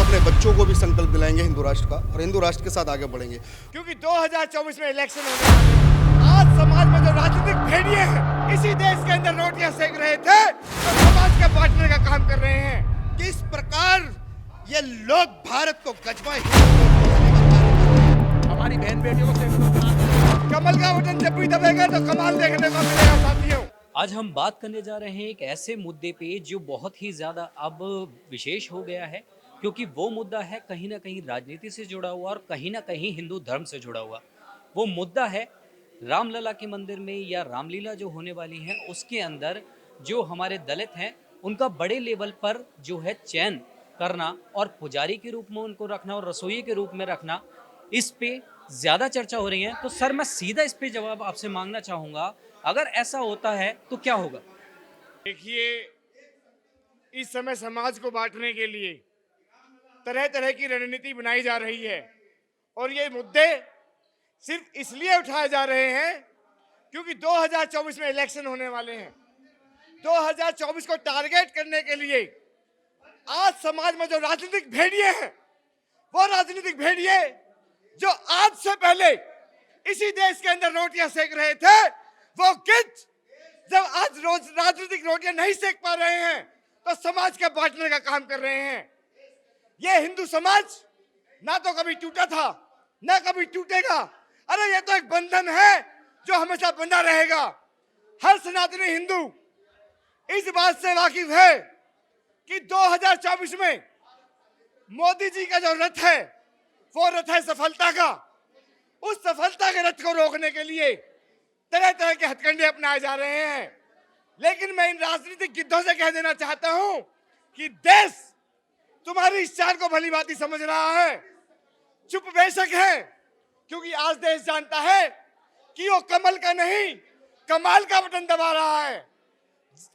अपने बच्चों को भी संकल्प दिलाएंगे हिंदू राष्ट्र का और हिंदू राष्ट्र के साथ आगे बढ़ेंगे। क्योंकि 2024 में इलेक्शन होने वाले हैं। आज समाज में जो राजनीतिक भेड़िए हैं इसी देश के अंदर रोटियां सेक रहे थे तो समाज के बांटने का काम कर रहे हैं। किस प्रकार ये लोग भारत को गजवा हमारी बहन बेटियों को कमल का बटन जब भी दबेगा तो कमाल देखने को मिलेगा साथियों। आज हम बात करने जा रहे हैं एक ऐसे मुद्दे पे जो बहुत ही ज़्यादा अब विशेष हो गया है, क्योंकि वो मुद्दा है कहीं ना कहीं राजनीति से जुड़ा हुआ और कहीं ना कहीं हिंदू धर्म से जुड़ा हुआ। वो मुद्दा है रामलला के मंदिर में या रामलीला जो होने वाली है उसके अंदर जो हमारे दलित हैं उनका बड़े लेवल पर जो है चयन करना और पुजारी के रूप में उनको रखना और रसोई के रूप में रखना, इस पे ज़्यादा चर्चा हो रही है। तो सर मैं सीधा इस पे जवाब आपसे मांगना चाहूँगा, अगर ऐसा होता है तो क्या होगा? देखिए, इस समय समाज को बांटने के लिए तरह तरह की रणनीति बनाई जा रही है और ये मुद्दे सिर्फ इसलिए उठाए जा रहे हैं क्योंकि 2024 में इलेक्शन होने वाले हैं। 2024 को टारगेट करने के लिए आज समाज में जो राजनीतिक भेड़िए हैं, वो राजनीतिक भेड़िए जो आज से पहले इसी देश के अंदर रोटियां सेक रहे थे, वो किड जब आज रोज राजनीतिक रोटियां नहीं सेक पा रहे हैं तो समाज के बांटने का काम कर रहे हैं। ये हिंदू समाज ना तो कभी टूटा था ना कभी टूटेगा। अरे ये तो एक बंधन है जो हमेशा बंधा रहेगा। हर सनातनी हिंदू इस बात से वाकिफ है कि 2024 में मोदी जी का जो रथ है वो रथ है सफलता का। उस सफलता के रथ को रोकने के लिए तरह तरह के हथकंडे अपनाए जा रहे हैं। लेकिन मैं इन राजनीतिक गिद्धों से कह देना चाहता हूं कि देश तुम्हारी इस चाल को भली भांति समझ रहा है। चुप बेशक है क्योंकि आज देश जानता है कि वो कमल का नहीं कमाल का बटन दबा रहा है।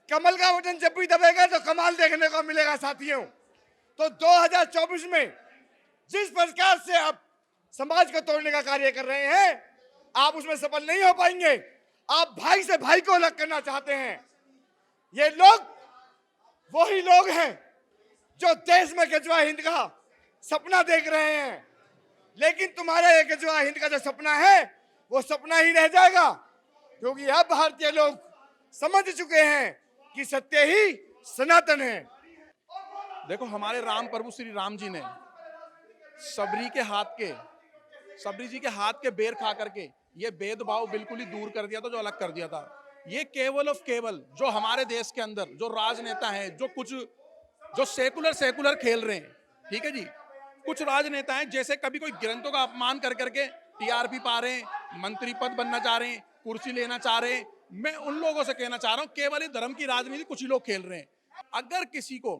कमल का बटन जब भी दबेगा तो कमाल देखने को मिलेगा साथियों। तो 2024 में जिस प्रकार से आप समाज को तोड़ने का कार्य कर रहे हैं, आप उसमें सफल नहीं हो पाएंगे। आप भाई से भाई को अलग करना चाहते हैं। ये लोग वही लोग हैं जो देश में गजवा हिंद का सपना देख रहे हैं, लेकिन तुम्हारा ये गजवा हिंद का जो सपना है वो सपना ही रह जाएगा, क्योंकि अब भारतीय लोग समझ चुके हैं कि सत्य ही सनातन है। देखो, हमारे राम प्रभु श्री राम जी ने सबरी जी के हाथ के बेर खा करके ये भेदभाव बिल्कुल ही दूर कर दिया था, जो अलग कर दिया था। ये केवल ऑफ केवल जो हमारे देश के अंदर जो राजनेता हैं, जो सेकुलर खेल रहे हैं, ठीक है जी। कुछ राजनेता हैं जैसे कभी कोई ग्रंथों का अपमान कर करके टीआरपी पा रहे हैं, मंत्री पद बनना चाह रहे हैं, कुर्सी लेना चाह रहे हैं। मैं उन लोगों से कहना चाह रहा हूं, केवल ही धर्म की राजनीति कुछ ही लोग खेल रहे हैं। अगर किसी को,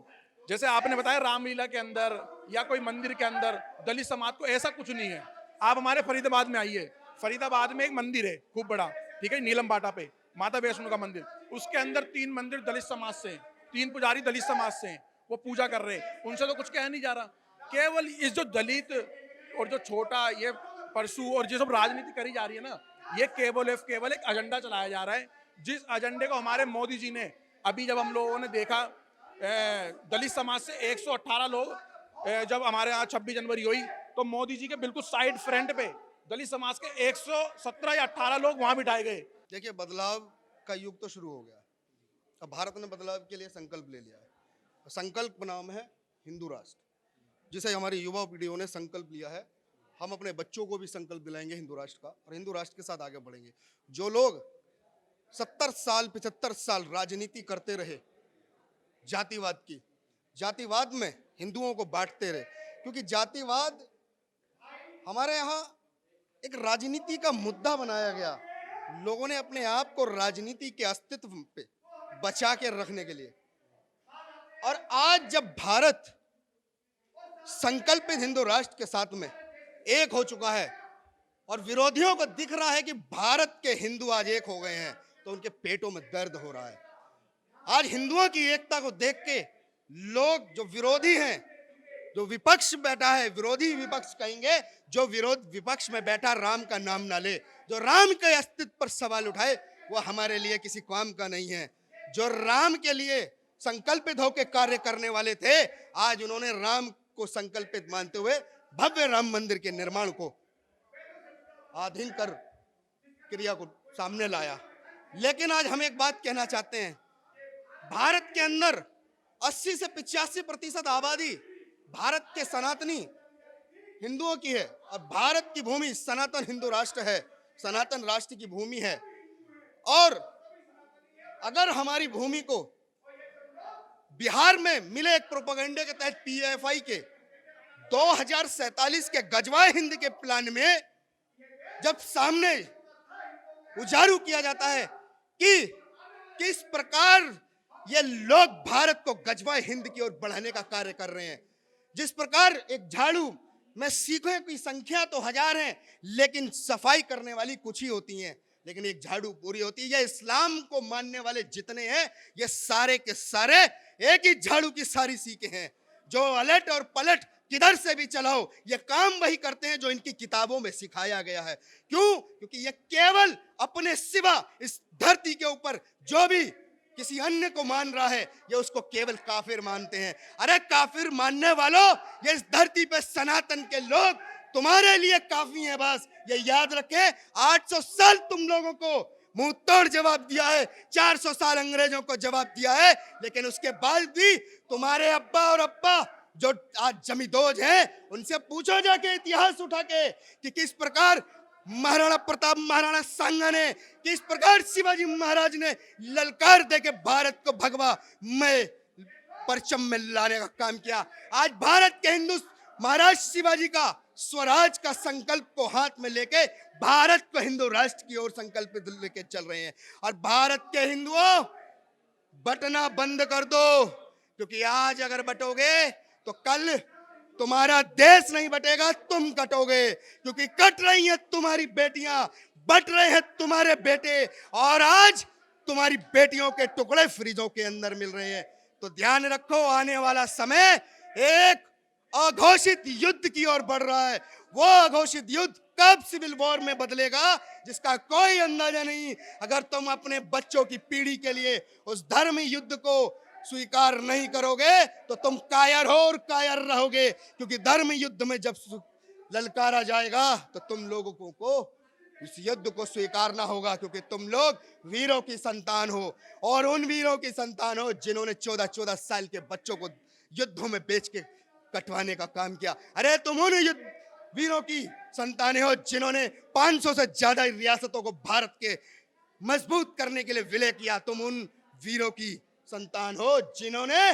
जैसे आपने बताया रामलीला के अंदर या कोई मंदिर के अंदर दलित समाज को, ऐसा कुछ नहीं है। आप हमारे फरीदाबाद में आइए, फरीदाबाद में एक मंदिर है खूब बड़ा, ठीक है, नीलम बाटा पे माता वैष्णो का मंदिर। उसके अंदर 3 मंदिर दलित समाज से हैं, 3 पुजारी दलित समाज से हैं, वो पूजा कर रहे हैं। उनसे तो कुछ कह नहीं जा रहा। केवल इस जो दलित और जो छोटा ये परशु और जो सब राजनीति करी जा रही है ना, ये केवल एक एजेंडा चलाया जा रहा है, जिस एजेंडे को हमारे मोदी जी ने, अभी जब हम लोगों ने देखा दलित समाज से 118 लोग जब हमारे यहाँ 26 जनवरी हुई तो मोदी जी के बिल्कुल साइड फ्रंट पे दलित समाज के 117 या 18 लोग वहां बिठाए गए। देखिए, बदलाव का युग तो शुरू हो गया। अब भारत ने बदलाव के लिए संकल्प ले लिया है। संकल्प नाम है हिंदू राष्ट्र, जिसे हमारी युवा पीढ़ियों ने संकल्प लिया है। हम अपने बच्चों को भी संकल्प दिलाएंगे हिंदू राष्ट्र का और हिंदू राष्ट्र के साथ आगे बढ़ेंगे। जो लोग 70 साल 75 साल राजनीति करते रहे जातिवाद की, जातिवाद में हिंदुओं को बांटते रहे, क्योंकि जातिवाद हमारे यहाँ एक राजनीति का मुद्दा बनाया गया। लोगों ने अपने आप को राजनीति के अस्तित्व पे बचा के रखने के लिए, और आज जब भारत संकल्पित हिंदू राष्ट्र के साथ में एक हो चुका है और विरोधियों को दिख रहा है कि भारत के हिंदू आज एक हो गए हैं, तो उनके पेटों में दर्द हो रहा है। आज हिंदुओं की एकता को देख के लोग जो विरोधी हैं, जो विपक्ष बैठा है, विरोधी विपक्ष कहेंगे, जो विपक्ष में बैठा राम का नाम ना ले, जो राम के अस्तित्व पर सवाल उठाए, वो हमारे लिए किसी काम का नहीं है। जो राम के लिए संकल्पित होकर कार्य करने वाले थे, आज उन्होंने राम को संकल्पित मानते हुए भव्य राम मंदिर के निर्माण को आधीन कर क्रिया को सामने लाया। लेकिन आज हम एक बात कहना चाहते हैं, भारत के अंदर 80 से 85% आबादी भारत के सनातनी हिंदुओं की है और भारत की भूमि सनातन हिंदू राष्ट्र है, सनातन राष्ट्र की भूमि है। और अगर हमारी भूमि को बिहार में मिले एक प्रोपेगेंडे के तहत पीएफआई के 2047 के गजवाए हिंद के प्लान में जब सामने उजारू किया जाता है कि किस प्रकार ये लोग भारत को गजवाए हिंद की ओर बढ़ाने का कार्य कर रहे हैं, जिस प्रकार एक झाड़ू में सीखों की संख्या तो 1000 है लेकिन सफाई करने वाली कुछ ही होती हैं, लेकिन एक झाड़ू पूरी होती है। ये इस्लाम को मानने वाले जितने हैं ये सारे के सारे एक ही झाड़ू की सारी सीखें हैं, जो अलट और पलट किधर से भी चलाओ ये काम वही करते हैं जो इनकी किताबों में सिखाया गया है। क्यों? क्योंकि ये केवल अपने सिवा इस धरती के ऊपर जो भी किसी अन्य को मान रहा है ये उसको केवल काफिर मानते हैं। अरे काफिर मानने वालों, ये इस धरती पे सनातन के लोग तुम्हारे लिए काफी हैं। बस ये याद रखें, 800 साल तुम लोगों को मुंह तोड़ जवाब दिया है, 400 साल अंग्रेजों को जवाब दिया है, लेकिन उसके बाद भी तुम्हारे अब्बा और अब्बा जो आज जमींदोज हैं उनसे पूछो जाके इतिहास उठा के कि किस प्रकार महाराणा प्रताप महाराणा सांगा ने, किस प्रकार शिवाजी महाराज ने ललकार दे के भारत को भगवा में परचम में लाने का काम किया। आज भारत के हिंदू महाराज शिवाजी का स्वराज का संकल्प को हाथ में लेके भारत को हिंदू राष्ट्र की ओर संकल्पित लेके चल रहे हैं। और भारत के हिंदुओं, बटना बंद कर दो, क्योंकि आज अगर बटोगे तो कल तुम्हारा देश नहीं बटेगा, तुम कटोगे। क्योंकि कट रही हैं तुम्हारी बेटियां, बट रहे हैं तुम्हारे बेटे, और आज तुम्हारी बेटियों के टुकड़े फ्रिजों के अंदर मिल रहे हैं। तो ध्यान रखो, आने वाला समय एक अघोषित युद्ध की ओर बढ़ रहा है। वो अघोषित युद्ध कब सिविल वॉर में बदलेगा जिसका कोई अंदाजा नहीं। अगर तुम अपने बच्चों की पीढ़ी के लिए उस धर्म युद्ध को स्वीकार नहीं करोगे तो तुम कायर हो और कायर रहोगे। क्योंकि धर्म युद्ध में जब ललकारा जाएगा तो तुम लोगों को इस युद्ध को स्वीकारना होगा, क्योंकि तुम लोग वीरों की संतान हो, और उन वीरों की संतान हो जिन्होंने 14-14 साल के बच्चों को युद्धों में बेच के कटवाने का काम किया। अरे तुम उन वीरों की संतानें हो जिन्होंने 500 से ज्यादा रियासतों को भारत के मजबूत करने के लिए विलय किया। तुम उन वीरों की संतान हो जिन्होंने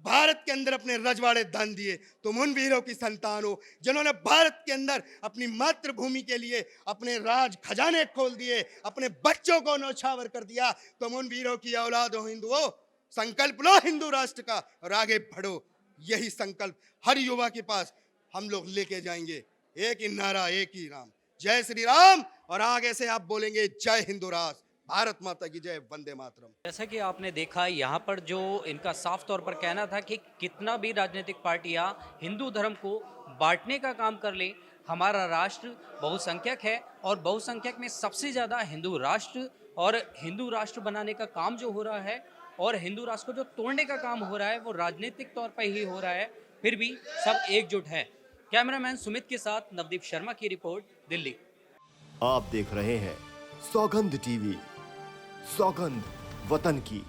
भारत के अंदर अपने रजवाड़े दान दिए। तुम उन वीरों की संतान हो जिन्होंने भारत के अंदर अपनी मातृभूमि के लिए अपने राज खजाने खोल दिए, अपने बच्चों को नौछावर कर दिया। तुम उन वीरों की औलाद हो हिंदुओं। संकल्प लो हिंदू राष्ट्र का और आगे बढ़ो। यही संकल्प हर युवा के पास हम लोग लेके जाएंगे। एक ही नारा, एक ही राम, जय श्री राम। और आगे से आप बोलेंगे जय हिंदू राष्ट्र, भारत माता की जय, वंदे मातरम। जैसा कि आपने देखा यहाँ पर जो इनका साफ तौर पर कहना था कि कितना भी राजनीतिक पार्टियाँ हिंदू धर्म को बांटने का काम कर ले, हमारा राष्ट्र बहुसंख्यक है और बहुसंख्यक में सबसे ज़्यादा हिंदू राष्ट्र, और हिंदू राष्ट्र बनाने का काम जो हो रहा है और हिंदू राष्ट्र को जो तोड़ने का काम हो रहा है वो राजनीतिक तौर पर ही हो रहा है। फिर भी सब एकजुट हैं। कैमरामैन सुमित के साथ नवदीप शर्मा की रिपोर्ट, दिल्ली। आप देख रहे हैं सौगंध टीवी, सौगंध वतन की।